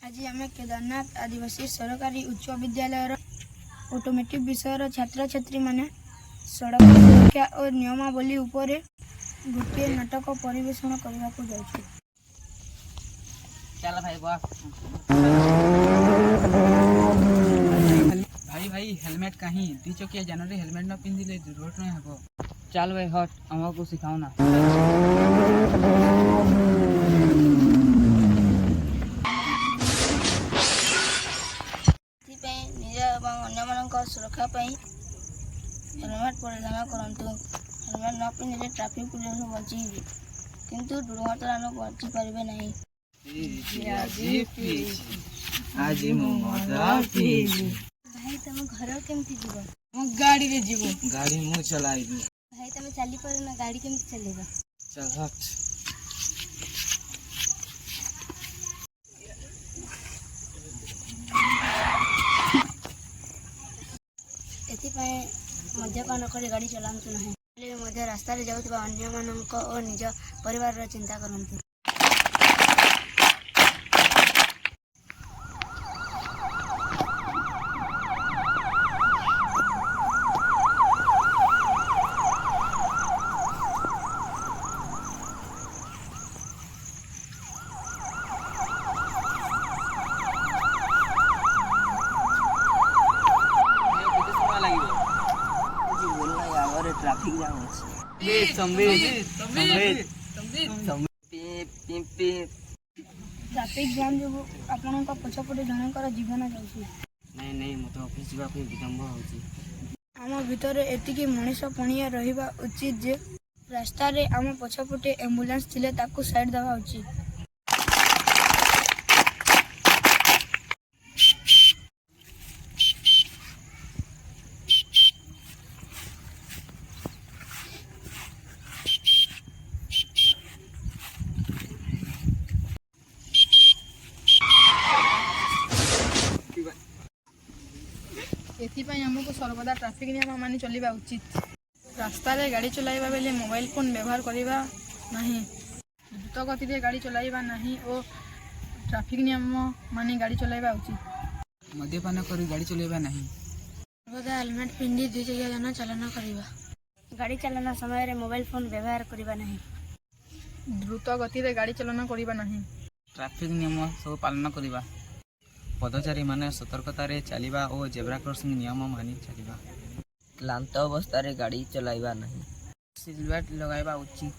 आज आम केदारनाथ आदिवासी सरकारी उच्च विद्यालय ऑटोमेटिक विषय छात्र छात्री माने सड़क सुरक्षा और नियमावली उपरे गोटे नाटक परिवेषण करने को जाऊँ। चल भाई बस भाई भाई हेलमेट कहीं दी चकिया जान हेलमेट न पिंधिले दुर्घटना हेबो। चल भाई हट हमको सिखाओ ना। सुरक्षा हेलमेट परिधान करूँ। हेलमेट न पिंधिले ट्राफिक पुलिस बची किंतु दुर्घटना बची पारे नहीं। भाई तुम घर केमती जीव? गाड़ी रे जीव। गाड़ी मु चलाइबी। भाई तुम चली पर ना गाड़ी केमती चलेगा? चल हट। मद्यपान कर गाड़ी चलातु ना। रास्ता जाऊा अन्य मानक और निज परिवार चिंता करंतु। ट्रैफिक जाम ट्रैफिक जाम जो आपण पछपटे जनकर जीवन जाऊँ। नहीं नहीं मत ऑफिस जावा विलंब होची। आम भितर एतिकी मनीष पणिया रहिबा उचित जे रास्ता रे आम पछपटे एम्बुलेंस थिले ताकू साइड देवा उचित। एथिपाई हमको सर्वदा ट्रैफिक नियम मानि चलवा उचित। रास्ता रे गाड़ी चलाइबा बेले मोबाइल फोन व्यवहार करबा नहीं। द्रुत गति रे गाड़ी चलाइबा नहीं और ट्रैफिक नियम मानि गाड़ी चलाइबा उचित। मद्यपान करी गाड़ी चलाइबा नहीं। सर्वदा हेलमेट पिंधि दुई चकिया जान चालन करबा। गाड़ी चलाना समय रे मोबाइल फोन व्यवहार करबा नहीं। द्रुत गति रे गाड़ी चलाना करबा नहीं। ट्रैफिक नियम सब पालन करबा। पदचारी माने सतर्कता रे चलिबा और जेब्रा क्रॉसिंग नियम मानि चलिबा। क्लांत अवस्था रे गाड़ी चलाइबा नहीं। सीट बेल्ट लगाइबा उचित।